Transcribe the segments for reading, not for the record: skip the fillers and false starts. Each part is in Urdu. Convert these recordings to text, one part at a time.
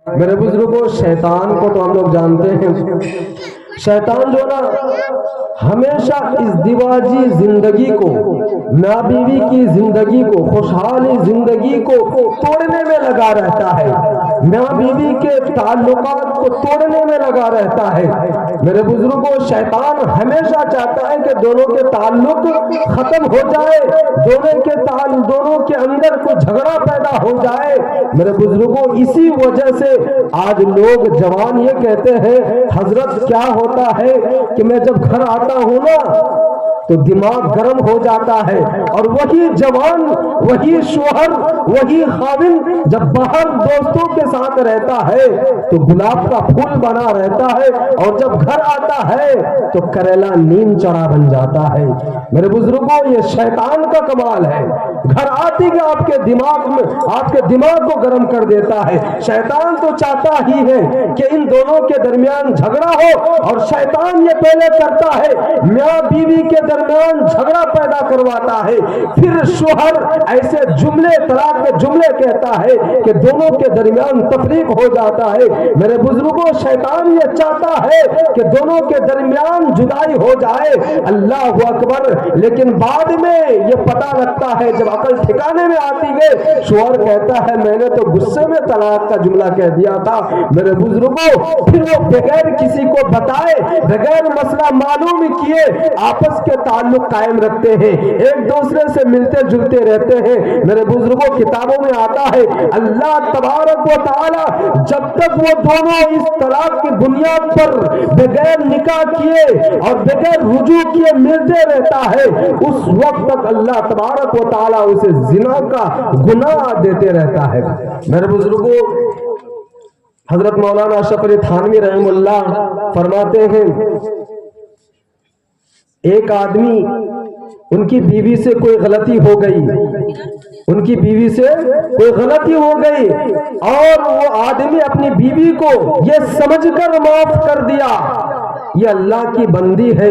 میرے بزرگوں، شیطان کو تو ہم لوگ جانتے ہیں، شیطان جو نا ہمیشہ ازدواجی زندگی کو، ماں بیوی کی زندگی کو، خوشحالی زندگی کو توڑنے میں لگا رہتا ہے، ماں بیوی کے تعلقات کو توڑنے میں لگا رہتا ہے۔ میرے بزرگوں، شیطان ہمیشہ چاہتا ہے کہ دونوں کے تعلق ختم ہو جائے، دونوں کے اندر کوئی جھگڑا پیدا ہو جائے۔ میرے بزرگوں، اسی وجہ سے آج لوگ جوان یہ کہتے ہیں، حضرت کیا ہوتا ہے کہ میں جب گھر آتا ہوں نا تو دماغ گرم ہو جاتا ہے، اور وہی جوان، وہی شوہر، وہی خاوند جب باہر دوستوں کے ساتھ رہتا ہے تو گلاب کا پھول بنا رہتا ہے، اور جب گھر آتا ہے تو کریلا نیم چڑھا بن جاتا ہے۔ میرے بزرگوں، یہ شیطان کا کمال ہے، گھر آتی کہ آپ کے دماغ کو گرم کر دیتا ہے۔ شیطان تو چاہتا ہی ہے کہ ان دونوں کے درمیان جھگڑا ہو، اور شیطان یہ پہلے کرتا ہے، میاں بیوی کے درمیان جھگڑا پیدا کرواتا ہے، پھر شوہر ایسے طلاق کے جملے کہتا ہے کہ دونوں کے درمیان تفریق ہو جاتا ہے۔ میرے بزرگوں، شیطان یہ چاہتا ہے کہ دونوں کے درمیان جدائی ہو جائے، اللہ اکبر، لیکن بعد میں یہ پتہ لگتا ہے، جب عقل ٹھکانے میں آتی ہے، شوہر کہتا ہے میں نے تو غصے میں طلاق کا جملہ کہہ دیا تھا۔ میرے بزرگوں، پھر وہ بغیر کسی کو بتائے، بغیر مسئلہ معلوم کیے آپس کے تعلق قائم رکھتے ہیں، ایک دوسرے سے ملتے جلتے رہتے ہیں۔ میرے بزرگوں، کتابوں میں آتا ہے، اللہ تبارک و تعالی جب تک وہ دونوں اس طلاق کی بنیاد پر بغیر نکاح کیے اور بغیر رجوع کیے ملتے رہتا ہے، اس وقت تک اللہ تبارک و تعالی اسے زنا کا گناہ دیتے رہتا ہے۔ میرے بزرگوں، حضرت مولانا اشرف علی تھانوی رحمہ اللہ فرماتے ہیں، ایک آدمی، ان کی بیوی سے کوئی غلطی ہو گئی، اور وہ آدمی اپنی بیوی کو یہ سمجھ کر معاف کر دیا، یہ اللہ کی بندی ہے،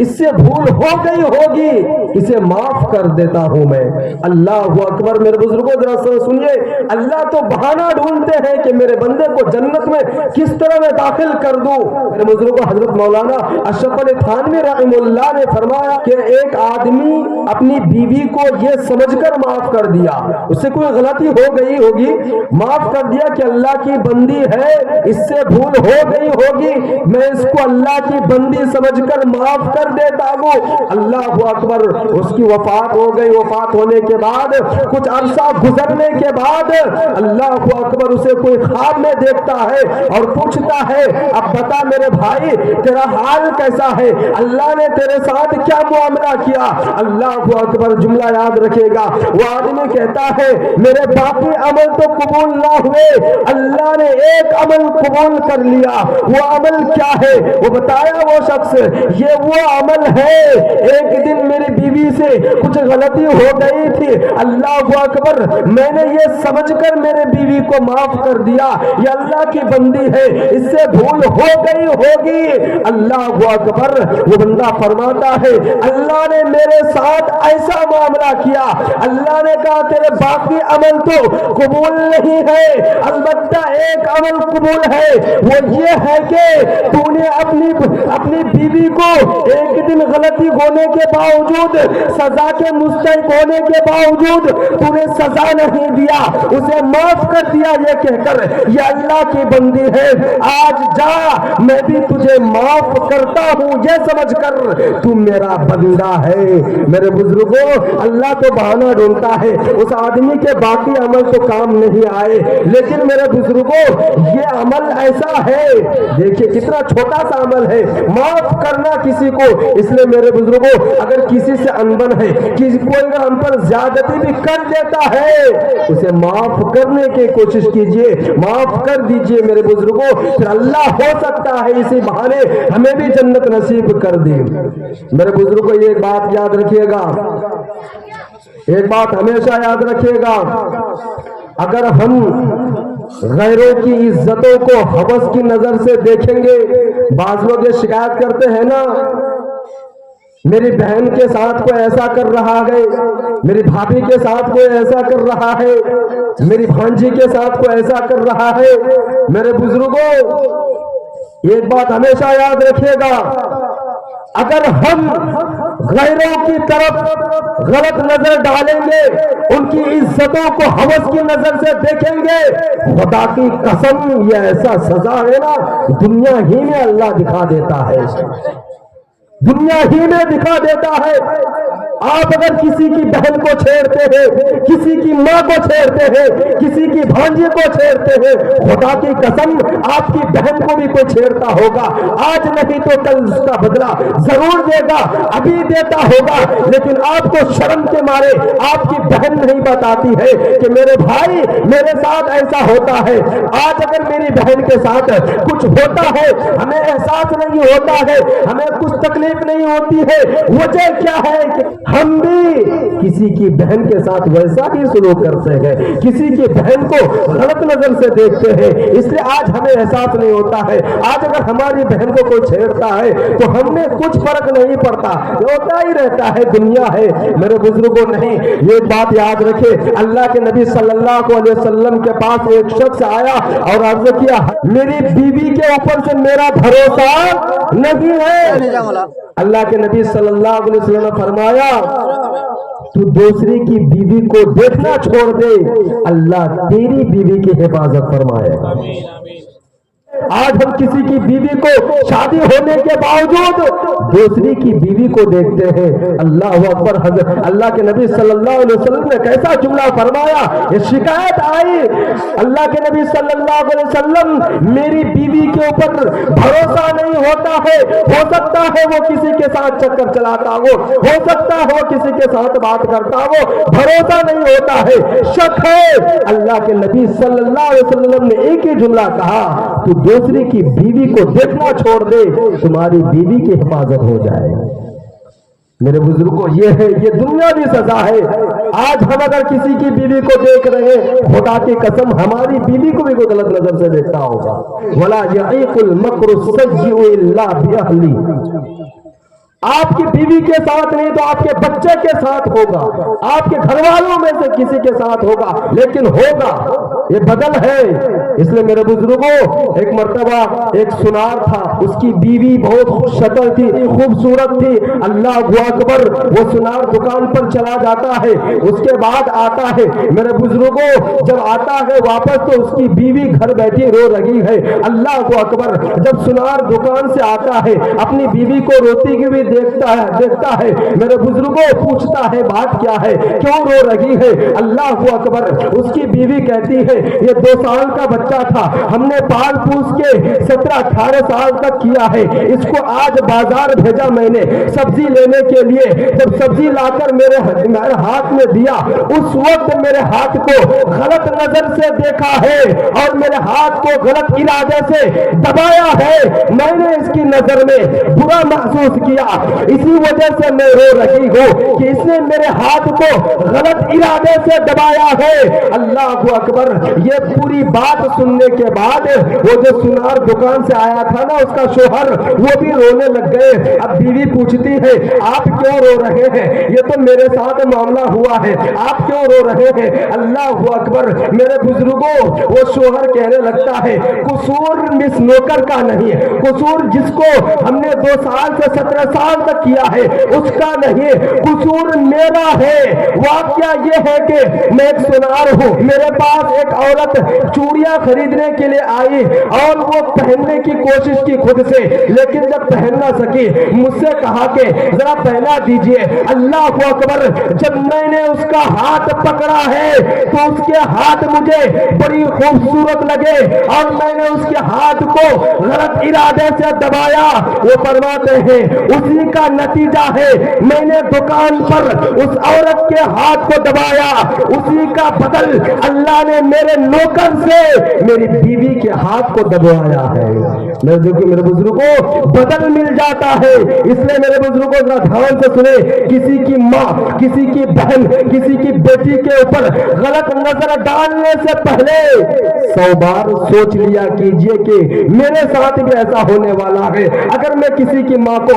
اس سے بھول ہو گئی ہوگی، اسے معاف کر دیتا ہوں میں۔ اللہ اکبر۔ میرے بزرگوں، ذرا سنیے، اللہ تو بہانہ ڈھونڈتے ہیں کہ میرے بندے کو جنت میں کس طرح میں داخل کر دوں۔ میرے بزرگوں، حضرت مولانا اشرف علی تھانوی رحمہ اللہ نے فرمایا کہ ایک آدمی اپنی بیوی کو یہ سمجھ کر معاف کر دیا، اس سے کوئی غلطی ہو گئی ہوگی، معاف کر دیا کہ اللہ کی بندی ہے، اس سے بھول ہو گئی ہوگی، میں اس کو اللہ کی بندی سمجھ کر معاف کر دیتا ہوں۔ اللہ اکبر۔ اس کی وفات ہو گئی، وفات ہونے کے بعد کچھ عرصہ گزرنے کے بعد اللہ اکبر اسے کوئی خواب میں دیکھتا ہے اور پوچھتا ہے، اب بتا میرے بھائی تیرا حال کیسا ہے، اللہ نے تیرے ساتھ کیا معاملہ کیا؟ اللہ اکبر۔ جملہ یاد رکھے گا، وہ آدمی کہتا ہے میرے باقی عمل تو قبول نہ ہوئے، اللہ نے ایک عمل قبول کر لیا، وہ عمل کیا ہے؟ وہ بتایا وہ شخص، یہ وہ عمل ہے، ایک دن میری بیوی سے کچھ غلطی ہو گئی تھی، اللہ اکبر، میں نے یہ سمجھ کر میرے بیوی کو معاف کر دیا، یہ اللہ کی بندی ہے، اس سے بھول ہو گئی ہوگی۔ اللہ اکبر۔ وہ بندہ فرماتا ہے اللہ نے میرے ساتھ ایسا معاملہ کیا، اللہ نے کہا تیرے باقی عمل تو قبول نہیں ہے، البتہ ایک عمل قبول ہے، وہ یہ ہے کہ تو نے اپنی بیوی کو ایک دن غلطی ہونے کے باوجود، سزا کے مستحق ہونے کے باوجود تو نے سزا نہیں دیا، اسے معاف کر دیا، یہ کہہ کر یہ اللہ کی بندی ہے، آج جا میں بھی تجھے معاف کرتا ہوں، یہ سمجھ کر تو میرا بندہ ہے۔ میرے بزرگوں، اللہ تو بہانہ ڈھونڈتا ہے، اس آدمی کے باقی عمل تو کام نہیں آئے، لیکن میرے بزرگوں یہ عمل ایسا ہے، دیکھیے کتنا چھوٹا سا عمل ہے، معاف کرنا کسی کو۔ اس لیے میرے بزرگوں، اگر کسی سے انبن ہے، کوئی اگر ہم پر زیادتی بھی کر دیتا ہے، اسے معاف کرنے کی کوشش کیجئے، معاف کر دیجئے میرے بزرگوں، پھر اللہ ہو سکتا ہے اسی بہانے ہمیں بھی جنت نصیب کر دے۔ میرے بزرگوں، یہ بات یاد رکھیے گا، ایک بات ہمیشہ یاد رکھیے گا، اگر ہم غیروں کی عزتوں کو ہوس کی نظر سے دیکھیں گے، بعض لوگ یہ شکایت کرتے ہیں نا، میری بہن کے ساتھ کوئی ایسا کر رہا ہے، میری بھابھی کے ساتھ کوئی ایسا کر رہا ہے، میری بھانجی کے ساتھ کوئی ایسا کر رہا ہے۔ میرے بزرگوں، ایک بات ہمیشہ یاد رکھیے گا، اگر ہم غیروں کی طرف غلط نظر ڈالیں گے، ان کی عزتوں کو ہوس کی نظر سے دیکھیں گے، خدا کی قسم یہ ایسا سزا ہے نا، دنیا ہی میں اللہ دکھا دیتا ہے، دنیا ہی میں دکھا دیتا ہے۔ آپ اگر کسی کی بہن کو چھیڑتے ہیں، کسی کی ماں کو چھیڑتے ہیں، کسی کی بھانجی کو چھیڑتے ہیں، خدا کی قسم آپ کی بہن کو بھی کوئی چھیڑتا ہوگا، آج نہیں تو کل اس کا بدلہ ضرور دے گا، ابھی دیتا ہوگا، لیکن آپ کو شرم کے مارے آپ کی بہن نہیں بتاتی ہے کہ میرے بھائی میرے ساتھ ایسا ہوتا ہے۔ آج اگر میری بہن کے ساتھ کچھ ہوتا ہے، ہمیں احساس نہیں ہوتا ہے، ہمیں کچھ تکلیف نہیں ہوتی ہے، وجہ کیا ہے کہ ہم بھی کسی کی بہن کے ساتھ ویسا ہی سلوک کرتے ہیں، کسی کی بہن کو غلط نظر سے دیکھتے ہیں، اس لیے آج ہمیں احساس نہیں ہوتا ہے۔ آج اگر ہماری بہن کو کوئی چھیڑتا ہے تو ہم میں کچھ فرق نہیں پڑتا، ہوتا ہی رہتا ہے، دنیا ہے۔ میرے بزرگوں نہیں، یہ بات یاد رکھے، اللہ کے نبی صلی اللہ علیہ وسلم کے پاس ایک شخص آیا اور عرض کیا، میری بیوی کے اوپر سے میرا بھروسہ نہیں ہے۔ اللہ کے نبی صلی اللہ علیہ وسلم نے فرمایا، تو دوسری کی بیوی کو دیکھنا چھوڑ دے، اللہ تیری بیوی کی حفاظت فرمائے۔ آج ہم کسی کی بیوی کو شادی ہونے کے باوجود دوسری کی بیوی کو دیکھتے ہیں۔ اللہ اکبر، حضرت اللہ کے نبی صلی اللہ علیہ وسلم نے کیسا جملہ فرمایا، یہ شکایت آئی، اللہ کے نبی صلی اللہ علیہ وسلم، میری بیوی کے اوپر بھروسہ نہیں ہوتا ہے، ہو سکتا ہے وہ کسی کے ساتھ چکر چلاتا ہو سکتا ہے وہ کسی کے ساتھ بات کرتا ہو، بھروسہ نہیں ہوتا ہے، شک ہے۔ اللہ کے نبی صلی اللہ علیہ وسلم نے ایک ہی جملہ کہا، تو دوسری کی بیوی کو دیکھنا چھوڑ دے، تمہاری بیوی کی حفاظت ہو جائے۔ میرے بزرگوں، یہ ہے، یہ دنیاوی سزا ہے۔ آج ہم اگر کسی کی بیوی کو دیکھ رہے ہیں، خدا کی قسم ہماری بیوی کو بھی کوئی غلط نظر سے دیکھتا ہوگا۔ وَلَا يَعِيقُ الْمَكْرُ السَّيِّئُ إِلَّا بِأَهْلِهِ، آپ کی بیوی کے ساتھ نہیں تو آپ کے بچے کے ساتھ ہوگا، آپ کے گھر والوں میں سے کسی کے ساتھ ہوگا، لیکن ہوگا، یہ بدل ہے۔ اس لیے میرے بزرگوں، ایک مرتبہ ایک سنار تھا، اس کی بیوی بہت خوش شکل تھی، خوبصورت تھی، اللہ اکبر، وہ سنار دکان پر چلا جاتا ہے، اس کے بعد آتا ہے، میرے بزرگوں جب آتا ہے واپس تو اس کی بیوی گھر بیٹھی رو رہی ہے، اللہ اکبر۔ جب سنار دکان سے آتا ہے اپنی بیوی کو روتی ہوئی دیکھتا ہے، میرے بزرگوں پوچھتا ہے بات کیا ہے، کیوں رو رہی ہے، اللہ اکبر۔ اس کی بیوی کہتی ہے، یہ 2 سال کا بچہ تھا، ہم نے پال پوس کے 17-18 سال تک کیا ہے، اس کو آج بازار بھیجا میں نے سبزی لینے کے لیے، جب سبزی لا کر میرے ہاتھ میں دیا، اس وقت میرے ہاتھ کو غلط نظر سے دیکھا ہے اور میرے ہاتھ کو غلط ارادے سے دبایا ہے، میں نے اس کی نظر میں برا محسوس کیا، اسی وجہ سے میں رو رہی ہوں کہ اس نے میرے ہاتھ کو غلط ارادے سے دبایا ہے۔ اللہ اکبر۔ یہ پوری بات سننے کے بعد وہ جو سنار دکان سے آیا تھا نا، اس کا شوہر، وہ بھی رونے لگ گئے۔ اب بیوی پوچھتی ہے، آپ کیوں رو رہے ہیں، یہ تو میرے ساتھ معاملہ ہوا ہے، آپ کیوں رو رہے ہیں، اللہ اکبر۔ میرے بزرگوں، وہ شوہر کہنے لگتا ہے، قصور مس نوکر کا نہیں، قصور جس کو ہم نے 2 سال سے 17 سال تک کیا ہے اس کا نہیں، قصور میرا ہے۔ واقعہ یہ ہے کہ میں ایک سنار ہوں، میرے پاس ایک عورت چوڑیاں خریدنے کے لیے آئی اور وہ پہننے کی کوشش کی خود سے، لیکن جب پہن نہ سکی مجھ سے کہا کہ ذرا پہنا دیجئے۔ اللہ اکبر۔ جب میں نے اس کا ہاتھ پکڑا ہے تو اس کے ہاتھ مجھے بڑی خوبصورت لگے اور میں نے اس کے ہاتھ کو غلط ارادے سے دبایا۔ وہ فرماتے ہیں اسی کا نتیجہ ہے میں نے دکان پر اس عورت کے ہاتھ کو دبایا، اسی کا بدل اللہ نے میرے نوکر سے میری بیوی کے ہاتھ کو دبایا ہے۔ میرے بزرگوں، بدل مل جاتا ہے۔ اس لیے میرے بزرگوں ذرا دھیان سے سنیں، کسی کی ماں، کسی کی بہن، کسی کی بیٹی کے اوپر غلط نظر ڈالنے سے پہلے 100 بار سوچ لیا کیجئے کہ میرے ساتھ بھی ایسا ہونے والا ہے۔ اگر میں کسی کی ماں کو